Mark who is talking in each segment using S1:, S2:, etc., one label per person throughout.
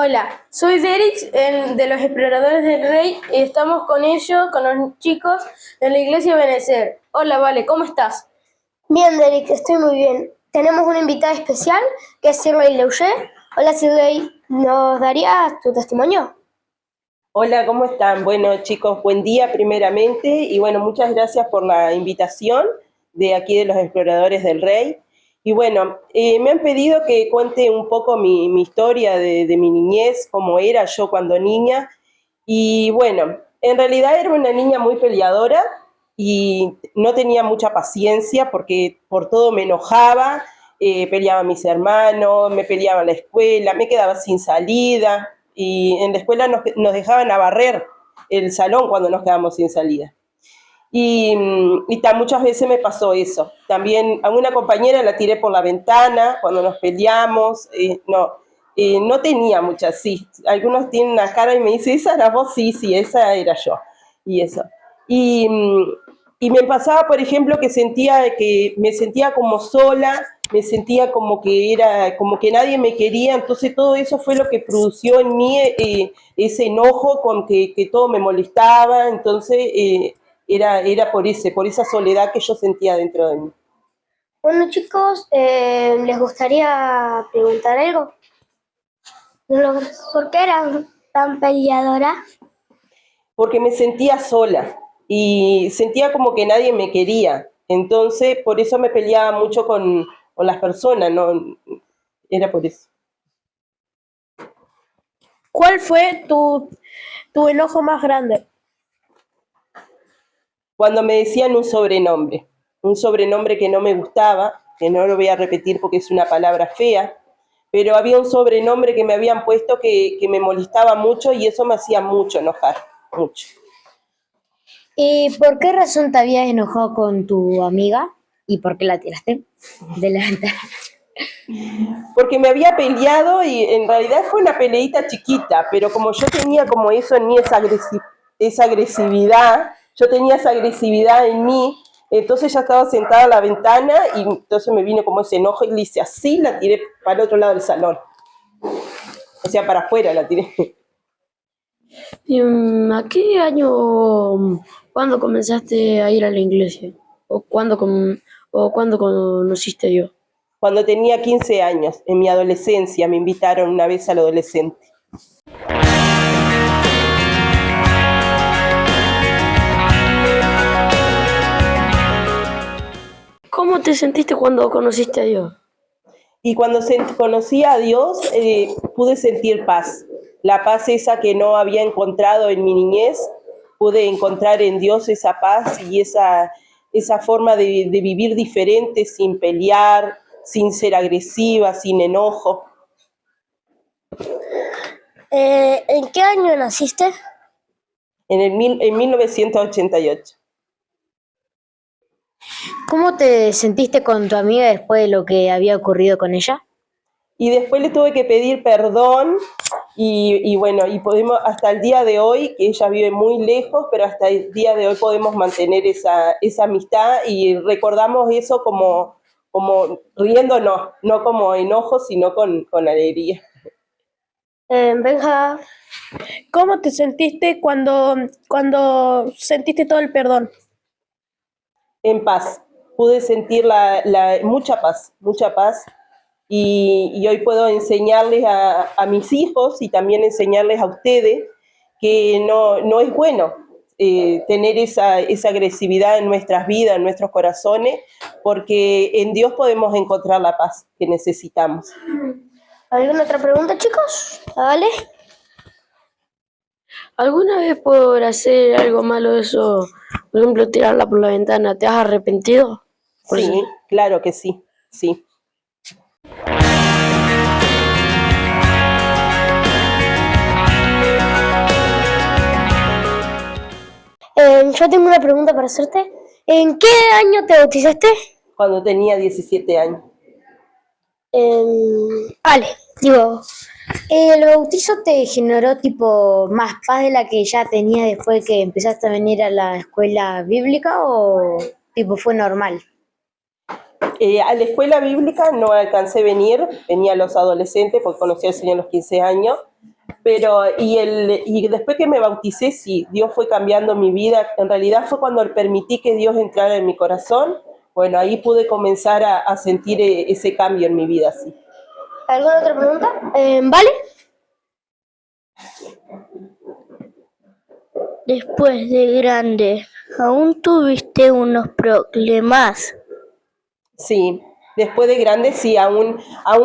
S1: Hola, soy Derix de los Exploradores del Rey y estamos con ellos, con los chicos de la Iglesia Benecer. Hola, Vale, ¿cómo estás?
S2: Bien, Derek, estoy muy bien. Tenemos una invitada especial que es Shirley Leuger. Hola, Shirley, ¿nos darías tu testimonio?
S3: Hola, ¿cómo están? Bueno, chicos, buen día primeramente y bueno, muchas gracias por la invitación de aquí de los Exploradores del Rey. Y bueno, me han pedido que cuente un poco mi historia de mi niñez, cómo era yo cuando niña. Y bueno, en realidad era una niña muy peleadora y no tenía mucha paciencia porque por todo me enojaba, peleaba a mis hermanos, me peleaba en la escuela, me quedaba sin salida y en la escuela nos dejaban a barrer el salón cuando nos quedamos sin salida. Muchas veces me pasó eso. También a una compañera la tiré por la ventana cuando nos peleamos. No tenía muchas, sí. Algunos tienen una cara y me dicen, ¿esa era vos? Sí, sí, esa era yo. Y eso. Y, y me pasaba, por ejemplo, que me sentía como sola, me sentía como que nadie me quería, entonces todo eso fue lo que produjo en mí ese enojo con que todo me molestaba, entonces era por esa soledad que yo sentía dentro de mí.
S2: Bueno, chicos, ¿les gustaría preguntar algo? ¿Por qué eran tan peleadora?
S3: Porque me sentía sola y sentía como que nadie me quería, entonces por eso me peleaba mucho con las personas, ¿no? Era por eso.
S1: ¿Cuál fue tu enojo más grande?
S3: Cuando me decían un sobrenombre que no me gustaba, que no lo voy a repetir porque es una palabra fea, pero había un sobrenombre que me habían puesto que me molestaba mucho y eso me hacía mucho enojar, mucho.
S4: ¿Y por qué razón te habías enojado con tu amiga? ¿Y por qué la tiraste de la ventana?
S3: Porque me había peleado y en realidad fue una peleita chiquita, pero como yo tenía como eso en mí, esa agresividad, yo tenía esa agresividad en mí, entonces ya estaba sentada a la ventana y entonces me vino como ese enojo y le hice así, la tiré para el otro lado del salón. O sea, para afuera la tiré.
S1: ¿A qué año, cuándo comenzaste a ir a la iglesia? ¿O cuándo conociste a Dios?
S3: Cuando tenía 15 años, en mi adolescencia, me invitaron una vez al adolescente.
S1: ¿Cómo te sentiste cuando conociste a Dios?
S3: Y cuando conocí a Dios, pude sentir paz. La paz esa que no había encontrado en mi niñez, pude encontrar en Dios esa paz y esa forma de vivir diferente, sin pelear, sin ser agresiva, sin enojo.
S2: ¿En qué año naciste?
S3: En 1988.
S4: ¿Cómo te sentiste con tu amiga después de lo que había ocurrido con ella?
S3: Y después le tuve que pedir perdón y bueno, y podemos hasta el día de hoy, que ella vive muy lejos, pero hasta el día de hoy podemos mantener esa amistad y recordamos eso como riéndonos, no como enojo, sino con alegría.
S2: Benja,
S1: ¿Cómo te sentiste cuando sentiste todo el perdón?
S3: En paz, pude sentir mucha paz y hoy puedo enseñarles a mis hijos y también enseñarles a ustedes que no es bueno tener esa agresividad en nuestras vidas, en nuestros corazones, porque en Dios podemos encontrar la paz que necesitamos.
S2: ¿alguna otra pregunta, chicos? Dale.
S1: ¿Alguna vez por hacer algo malo de eso, por ejemplo, tirarla por la ventana, te has arrepentido?
S3: Sí, claro que sí, sí.
S2: Yo tengo una pregunta para hacerte. ¿En qué año te bautizaste?
S3: Cuando tenía 17 años.
S2: Ale, digo,
S4: ¿El bautizo te generó tipo más paz de la que ya tenía después que empezaste a venir a la escuela bíblica o tipo fue normal?
S3: A la escuela bíblica no alcancé a venir, venía a los adolescentes porque conocí al Señor a los 15 años, Y después que me bauticé, sí, Dios fue cambiando mi vida. En realidad fue cuando permití que Dios entrara en mi corazón. Bueno, ahí pude comenzar a sentir ese cambio en mi vida, sí.
S2: ¿Alguna otra pregunta? ¿Vale?
S5: Después de grande, ¿aún tuviste unos problemas?
S3: Sí, después de grande, sí, aún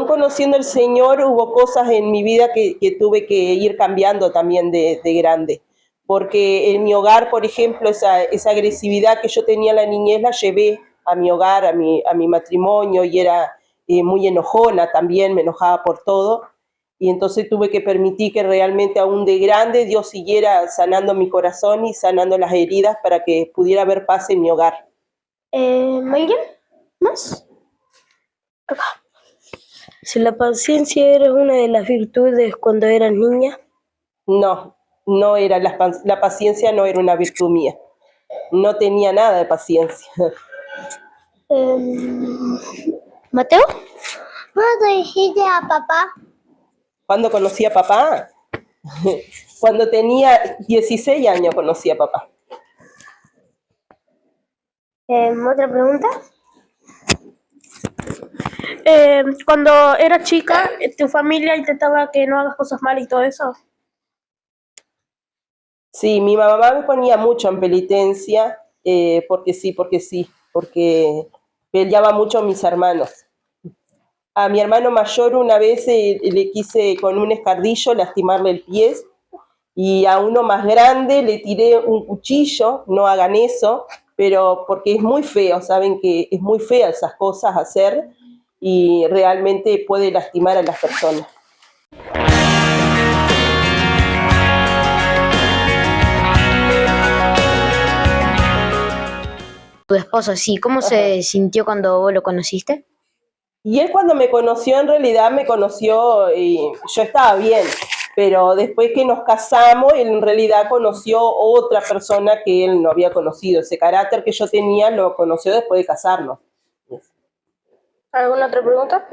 S3: conociendo al Señor, hubo cosas en mi vida que tuve que ir cambiando también de grande. Porque en mi hogar, por ejemplo, esa agresividad que yo tenía en la niñez la llevé a mi hogar, a mi matrimonio, y era muy enojona también, me enojaba por todo. Y entonces tuve que permitir que realmente aún de grande Dios siguiera sanando mi corazón y sanando las heridas para que pudiera haber paz en mi hogar.
S2: ¿Alguien más?
S5: Si la paciencia era una de las virtudes cuando eras niña.
S3: No, no era la paciencia no era una virtud mía. No tenía nada de paciencia.
S2: ¿Mateo?
S5: ¿Cuándo dijiste a papá?
S3: ¿Cuándo conocí a papá? Cuando tenía 16 años conocí a papá.
S2: ¿Otra pregunta?
S1: Cuando eras chica, ¿tu familia intentaba que no hagas cosas malas y todo eso?
S3: Sí, mi mamá me ponía mucho en penitencia, porque peleaba mucho a mis hermanos. A mi hermano mayor una vez le quise con un escardillo lastimarle el pie, y a uno más grande le tiré un cuchillo. No hagan eso, pero porque es muy feo, saben que es muy fea esas cosas hacer y realmente puede lastimar a las personas.
S4: Tu esposo, sí, ¿cómo se sintió cuando vos lo conociste?
S3: Y él cuando me conoció, en realidad me conoció y yo estaba bien, pero después que nos casamos, él en realidad conoció otra persona que él no había conocido. Ese carácter que yo tenía lo conoció después de casarnos.
S1: ¿Alguna otra pregunta?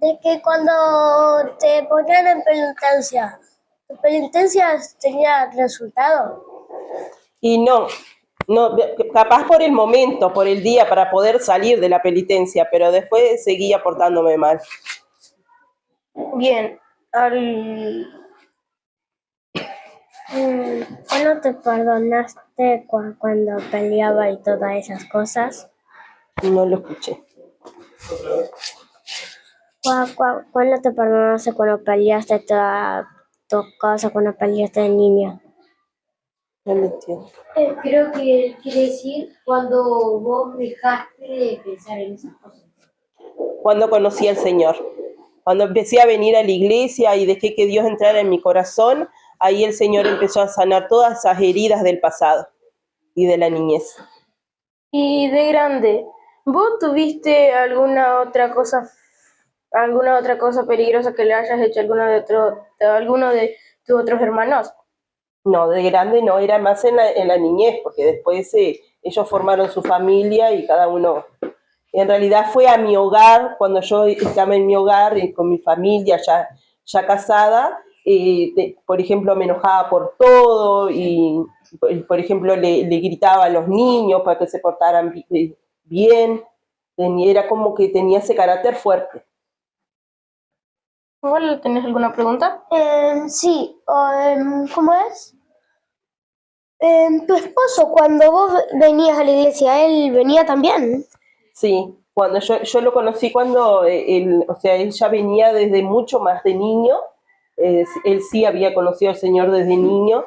S5: De que cuando te ponían en penitencia, ¿tu penitencia tenía resultado?
S3: Y no, capaz por el momento, por el día, para poder salir de la penitencia, pero después seguía portándome mal.
S1: Bien.
S5: ¿Cuándo te perdonaste cuando peleaba y todas esas cosas?
S3: No lo escuché.
S5: ¿Cuándo te perdonaste cuando peleaste toda tu cosa, cuando peleaste de niña?
S3: No lo entiendo.
S4: Creo que quiere decir cuando vos dejaste de pensar en esas cosas.
S3: Cuando conocí al Señor, cuando empecé a venir a la iglesia y dejé que Dios entrara en mi corazón, ahí el Señor empezó a sanar todas esas heridas del pasado y de la niñez.
S1: Y de grande, ¿vos tuviste alguna otra cosa peligrosa que le hayas hecho a alguno de tus otros hermanos?
S3: No, de grande no, era más en la niñez, porque después ellos formaron su familia y cada uno. En realidad fue a mi hogar, cuando yo estaba en mi hogar con mi familia ya casada, por ejemplo, me enojaba por todo y, por ejemplo, le gritaba a los niños para que se portaran bien. Era como que tenía ese carácter fuerte.
S1: Igual, ¿tenés alguna pregunta?
S2: Sí, ¿cómo es? Tu esposo, cuando vos venías a la iglesia, ¿él venía también?
S3: Sí, cuando yo lo conocí cuando él ya venía desde mucho más de niño. Él sí había conocido al Señor desde niño,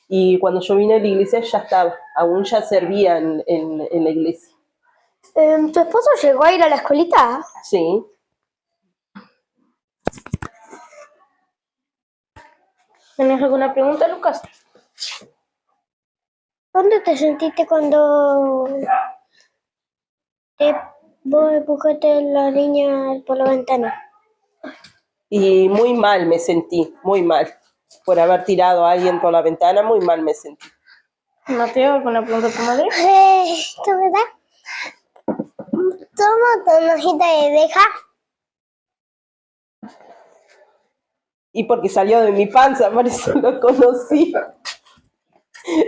S3: y cuando yo vine a la iglesia ya estaba, aún ya servía en la iglesia.
S2: ¿Tu esposo llegó a ir a la escuelita?
S3: Sí.
S1: ¿Tenés alguna pregunta, Lucas?
S5: ¿Dónde te sentiste cuando vos empujaste a la niña por la ventana?
S3: Y muy mal me sentí, muy mal. Por haber tirado a alguien por la ventana, muy mal me sentí.
S1: Mateo, ¿alguna pregunta a tu madre?
S5: ¿Tú me das? Toma tu hojita de deja.
S3: Y porque salió de mi panza, por eso lo conocí.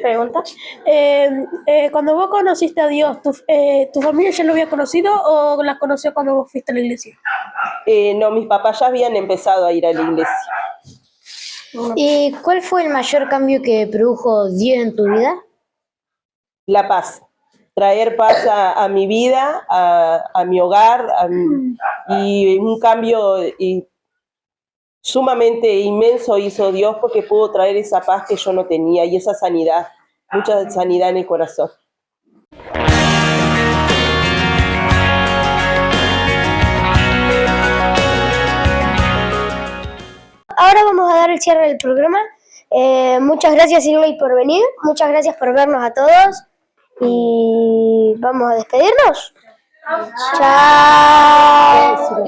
S1: Pregunta. Cuando vos conociste a Dios, ¿tu familia ya lo había conocido o las conoció cuando vos fuiste a la iglesia?
S3: No, mis papás ya habían empezado a ir a la iglesia.
S4: ¿Y cuál fue el mayor cambio que produjo Dios en tu vida?
S3: La paz, traer paz a mi vida, a mi hogar, y un cambio sumamente inmenso hizo Dios porque pudo traer esa paz que yo no tenía y esa sanidad, mucha sanidad en el corazón.
S2: Ahora vamos a dar el cierre del programa. Muchas gracias, Shirley, por venir. Muchas gracias por vernos a todos. Y vamos a despedirnos. Chao.